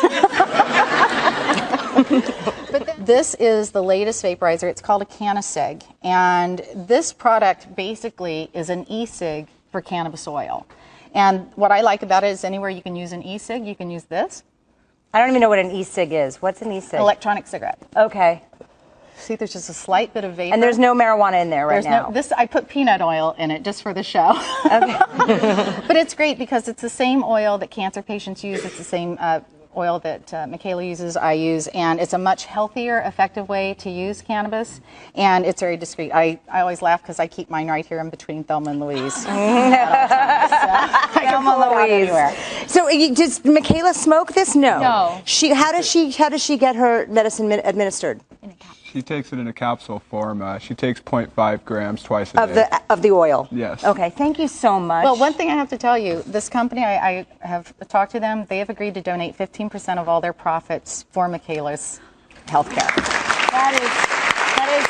But this is the latest vaporizer. It's called a CannaCig. And this product basically is an e-cig for cannabis oil. And what I like about it is anywhere you can use an e-cig, you can use this. I don't even know what an e-cig is. What's an e-cig? Electronic cigarette. Okay. See, there's just a slight bit of vapor. And there's no marijuana in there now. I put peanut oil in it just for the show. Okay. But it's great because it's the same oil that cancer patients use. It's the same oil that Mykayla uses, I use, and it's a much healthier, effective way to use cannabis, and it's very discreet. I always laugh because I keep mine right here in between Thelma and Louise. Thelma and Louise. So does Mykayla smoke this? No. No. How does she get her medicine administered? She takes it in a capsule form. She takes 0.5 grams twice a day. Of the oil? Yes. Okay, thank you so much. Well, one thing I have to tell you, this company, I have talked to them, they have agreed to donate 15% of all their profits for Mykayla's healthcare. That is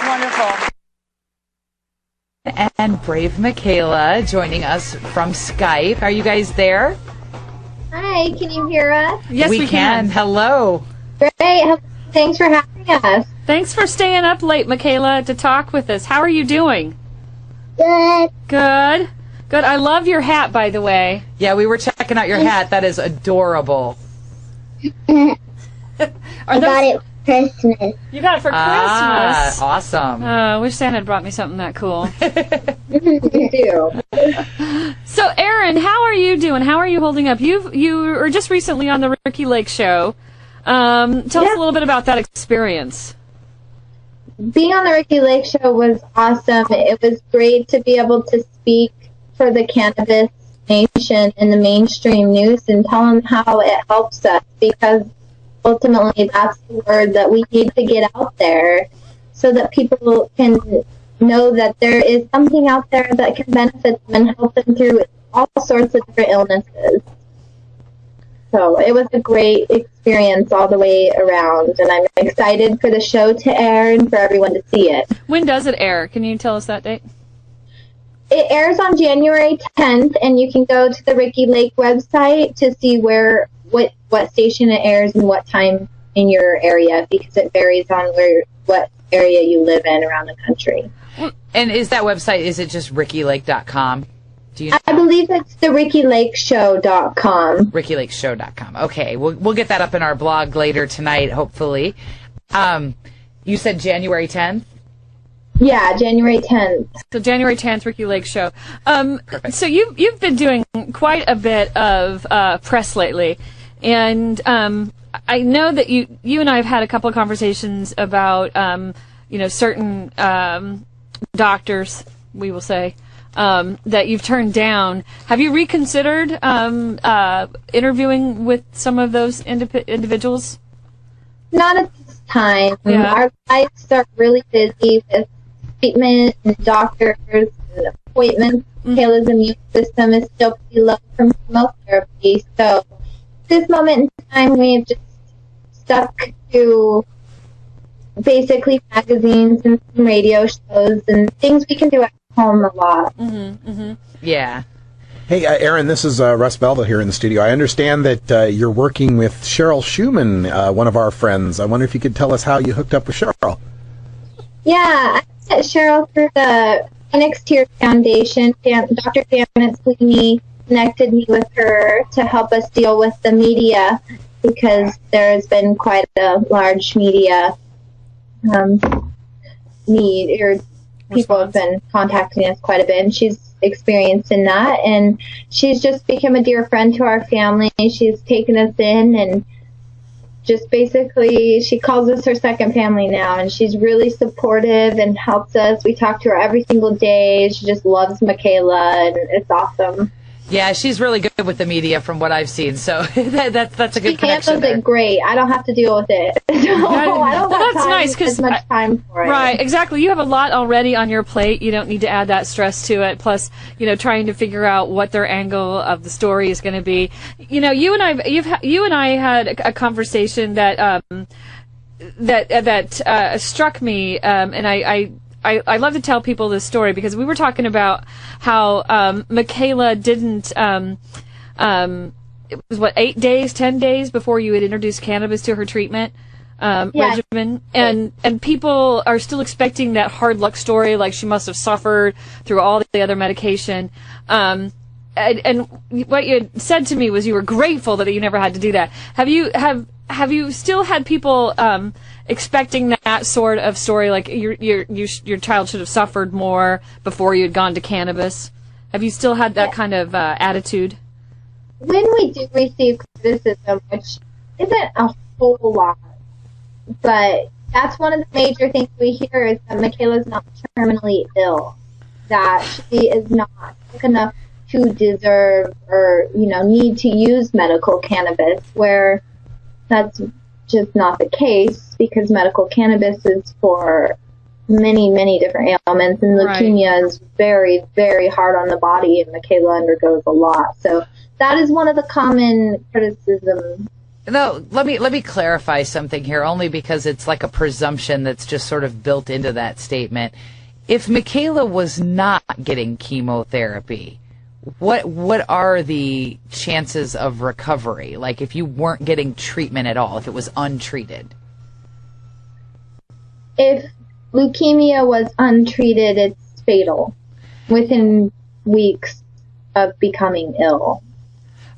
wonderful. And brave Mykayla joining us from Skype. Are you guys there? Hi, can you hear us? Yes, we can. Hello. Great. Thanks for having us. Thanks for staying up late, Mykayla, to talk with us. How are you doing? Good. Good. Good. I love your hat, by the way. Yeah, we were checking out your hat. That is adorable. I got it for Christmas. You got it for Christmas? Awesome. I wish Santa had brought me something that cool. You do. So, Erin, how are you doing? How are you holding up? You were just recently on the Ricki Lake show. Tell us a little bit about that experience. Being on the Ricki Lake show was awesome. It was great to be able to speak for the cannabis nation in the mainstream news and tell them how it helps us, because ultimately that's the word that we need to get out there so that people can know that there is something out there that can benefit them and help them through all sorts of different illnesses. So it was a great experience all the way around, and I'm excited for the show to air and for everyone to see it. When does it air? Can you tell us that date? It airs on January 10th, and you can go to the Ricki Lake website to see what station it airs and what time in your area, because it varies on what area you live in around the country. And is that website, is it just rickylake.com? Do you know? I believe it's the rickylakeshow.com. rickylakeshow.com. Okay, we'll get that up in our blog later tonight, hopefully. You said January 10th? Yeah, January 10th. So January 10th, Ricki Lake show. So you've been doing quite a bit of press lately, and I know that you and I have had a couple of conversations about certain doctors, we will say, that you've turned down. Have you reconsidered interviewing with some of those individuals? Not at this time. Yeah. Our lives are really busy with treatment and doctors and appointments. Kayla's immune system is still pretty low from chemotherapy. So at this moment in time, we've just stuck to basically magazines and some radio shows and things we can do at home a lot. Yeah. Hey, Erin, this is Russ Belville here in the studio. I understand that you're working with Cheryl Shuman, one of our friends. I wonder if you could tell us how you hooked up with Cheryl. Yeah, I met Cheryl through the Phoenix Tears Foundation. Dr. Janet Sweeney connected me with her to help us deal with the media, because there has been quite a large media need, or people have been contacting us quite a bit, and she's experienced in that, and she's just become a dear friend to our family. She's taken us in, and just basically, she calls us her second family now, and she's really supportive and helps us. We talk to her every single day. She just loves Mykayla, and it's awesome. Yeah, she's really good with the media from what I've seen, so that's a good connection. She handles it great. I don't have to deal with it. So I don't have that's nice, 'cause as much time for it. Right, exactly. You have a lot already on your plate. You don't need to add that stress to it. Plus, trying to figure out what their angle of the story is going to be. You and I had a conversation that struck me, and I love to tell people this story because we were talking about how Mykayla didn't. It was 8 days, 10 days before you had introduced cannabis to her treatment regimen, and people are still expecting that hard luck story, like she must have suffered through all the other medication. And what you had said to me was you were grateful that you never had to do that. Have you still had people expecting that sort of story, like your child should have suffered more before you had gone to cannabis? Have you still had that kind of attitude? When we do receive criticism, which isn't a whole lot, but that's one of the major things we hear is that Mykayla's not terminally ill, that she is not sick enough to deserve or need to use medical cannabis, where that's just not the case, because medical cannabis is for many, many different ailments, and leukemia is very, very hard on the body, and Mykayla undergoes a lot. So that is one of the common criticisms. No, let me clarify something here, only because it's like a presumption that's just sort of built into that statement. If Mykayla was not getting chemotherapy, what are the chances of recovery? Like if you weren't getting treatment at all, if it was untreated? If leukemia was untreated, it's fatal within weeks of becoming ill.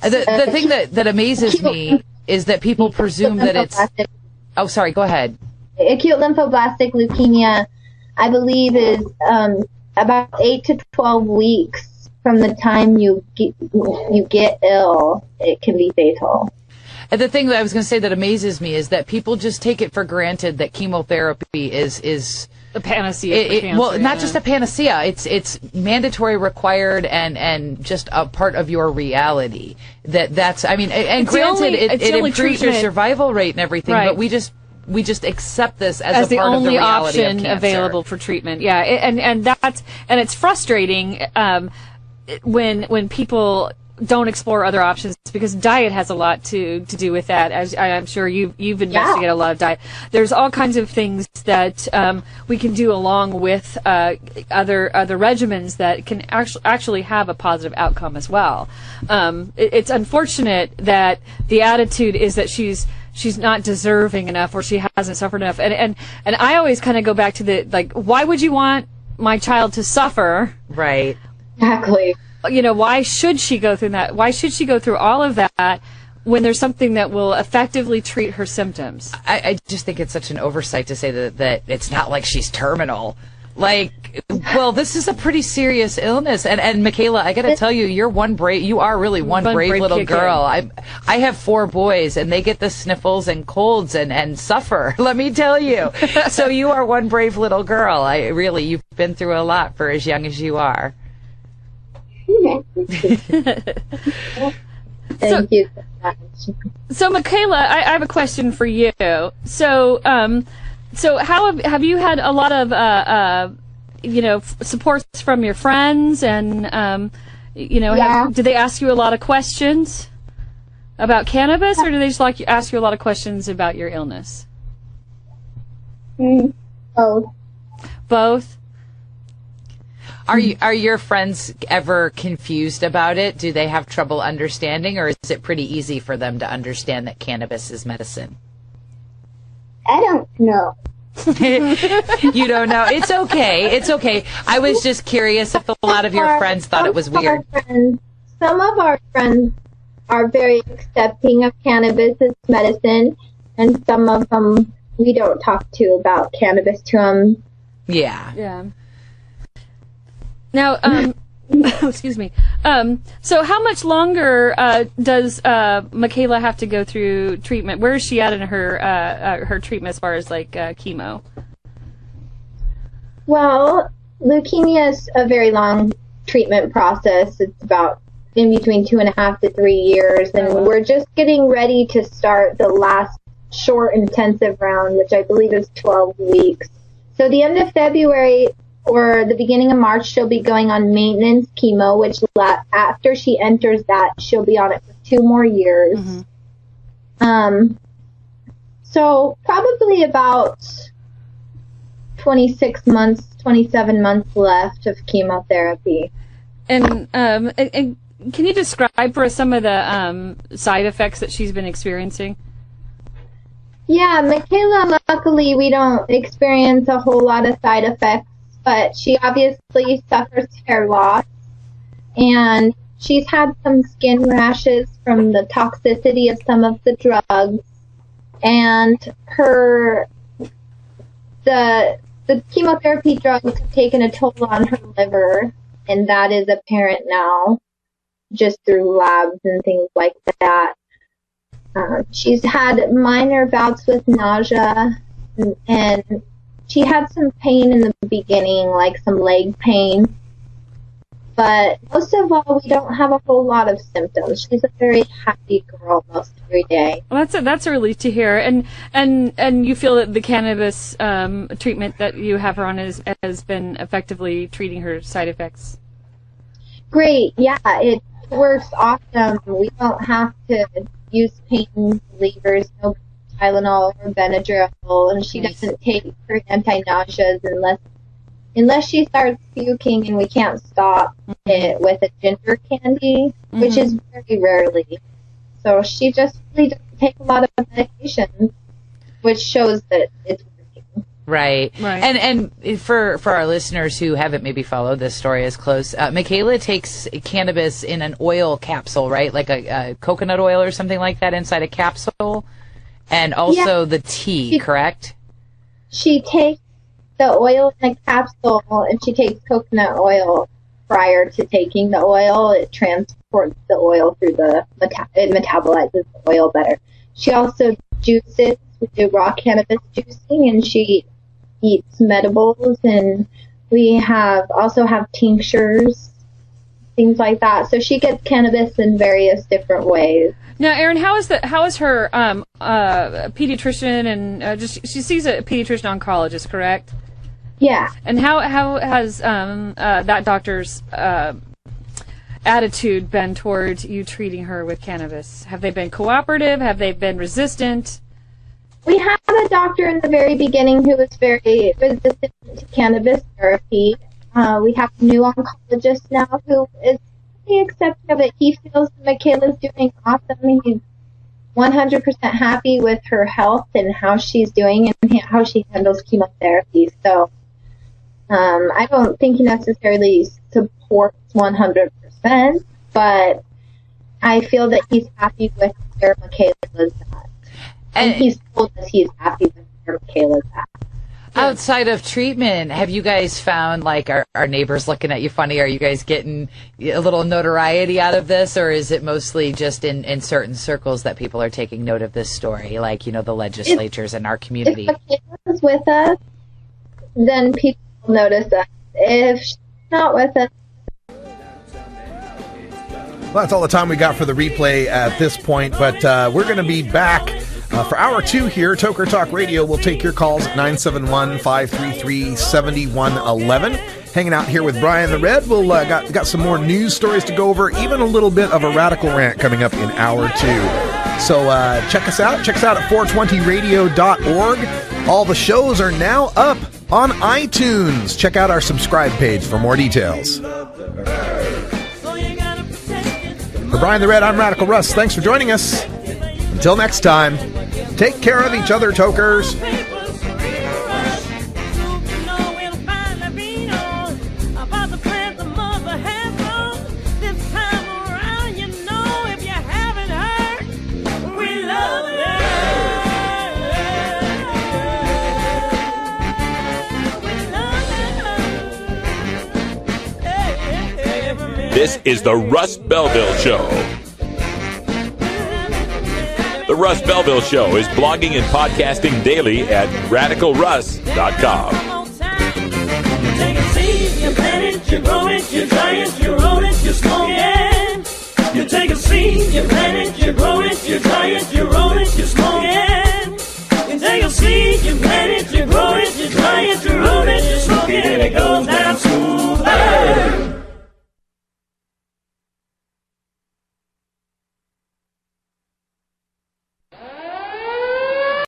The thing that amazes me is that people presume that it's... Oh, sorry, go ahead. Acute lymphoblastic leukemia, I believe, is about 8 to 12 weeks from the time you get ill. It can be fatal. And the thing that I was going to say that amazes me is that people just take it for granted that chemotherapy is a panacea for cancer. Well, not just a panacea. It's mandatory, required, and just a part of your reality. That's I mean, and granted, it improves your survival rate and everything, but we just accept this as a part of the reality of cancer. As the only option available for treatment. Yeah, and it's frustrating when people don't explore other options, because diet has a lot to do with that. As I'm sure you've investigated a lot of diet. There's all kinds of things that we can do along with other regimens that can actually have a positive outcome as well. It's unfortunate that the attitude is that she's not deserving enough, or she hasn't suffered enough. And I always kind of go back to why would you want my child to suffer? Right. Exactly. Why should she go through that? Why should she go through all of that when there's something that will effectively treat her symptoms? I just think it's such an oversight to say that it's not like she's terminal. This is a pretty serious illness. And Mykayla, I got to tell you, you are really one brave little girl. I have 4 boys, and they get the sniffles and colds and suffer, let me tell you. So you are one brave little girl. You've been through a lot for as young as you are. Thank you. So Mykayla, I have a question for you. So how have you had a lot of supports from your friends, and do they ask you a lot of questions about cannabis, or do they just ask you a lot of questions about your illness? Both. Both. Are your friends ever confused about it? Do they have trouble understanding, or is it pretty easy for them to understand that cannabis is medicine? I don't know. You don't know? It's okay. It's okay. I was just curious if a lot of your friends thought it was weird. Some of our friends are very accepting of cannabis as medicine, and some of them we don't talk to about cannabis to them. Yeah. Yeah. Now, excuse me. So how much longer does Mykayla have to go through treatment? Where is she at in her treatment as far as like chemo? Well, leukemia is a very long treatment process. It's about in between 2.5 to 3 years, and we're just getting ready to start the last short intensive round, which I believe is 12 weeks. So the end of February or the beginning of March, she'll be going on maintenance chemo, which after she enters that, she'll be on it for 2 more years. So probably about 26 months, 27 months left of chemotherapy. And can you describe for us some of the side effects that she's been experiencing? Yeah, Mykayla, luckily we don't experience a whole lot of side effects, but she obviously suffers hair loss, and she's had some skin rashes from the toxicity of some of the drugs, and the chemotherapy drugs have taken a toll on her liver, and that is apparent now just through labs and things like that. She's had minor bouts with nausea, and she had some pain in the beginning, like some leg pain. But most of all, we don't have a whole lot of symptoms. She's a very happy girl most every day. Well, that's a relief to hear. And you feel that the cannabis treatment that you have her on has been effectively treating her side effects? Great, yeah, it works awesome. We don't have to use pain relievers, no Tylenol or Benadryl, and she doesn't take her anti-nauseas unless she starts puking, and we can't stop it with a ginger candy, which is very rarely. So she just really doesn't take a lot of medication, which shows that it's working. Right. And for our listeners who haven't maybe followed this story as close, Mykayla takes cannabis in an oil capsule, right? Like a coconut oil or something like that inside a capsule, and also the tea, correct? She takes the oil in a capsule, and she takes coconut oil prior to taking the oil. It transports the oil through it metabolizes the oil better. She also juices. We do raw cannabis juicing, and she eats medibles, and we also have tinctures, things like that. So she gets cannabis in various different ways. Now, Erin, how is her pediatrician and she sees a pediatrician oncologist, correct? Yeah. And how has that doctor's attitude been towards you treating her with cannabis? Have they been cooperative? Have they been resistant? We had a doctor in the very beginning who was very resistant to cannabis therapy. We have a new oncologist now who is pretty accepting of it. He feels Mykayla's doing awesome. He's 100% happy with her health and how she's doing and how she handles chemotherapy. So I don't think he necessarily supports 100%, but I feel that he's happy with where Mykayla's at. And he's told us he's happy with where Mykayla's at. Outside of treatment, have you guys found, like, our neighbors looking at you funny? Are you guys getting a little notoriety out of this, or is it mostly just in certain circles that people are taking note of this story, like, the legislatures in our community? If Mykayla's with us, then people notice us. If she's not with us... Well, that's all the time we got for the replay at this point, but we're going to be back for Hour 2 here. Toker Talk Radio will take your calls at 971-533-7111. Hanging out here with Brian the Red. We'll got some more news stories to go over, even a little bit of a radical rant coming up in Hour 2. So check us out. Check us out at 420radio.org. All the shows are now up on iTunes. Check out our subscribe page for more details. For Brian the Red, I'm Radical Russ. Thanks for joining us. Until next time, take care of each other, tokers. This is the Russ Belville Show. The Russ Belville Show is blogging and podcasting daily at RadicalRuss.com. You take a seed, you plant it, you grow it, you dry it, you roll it, you smoke it. You take a seed, you plant it, you grow it, you dry it, you roll it, you smoke it.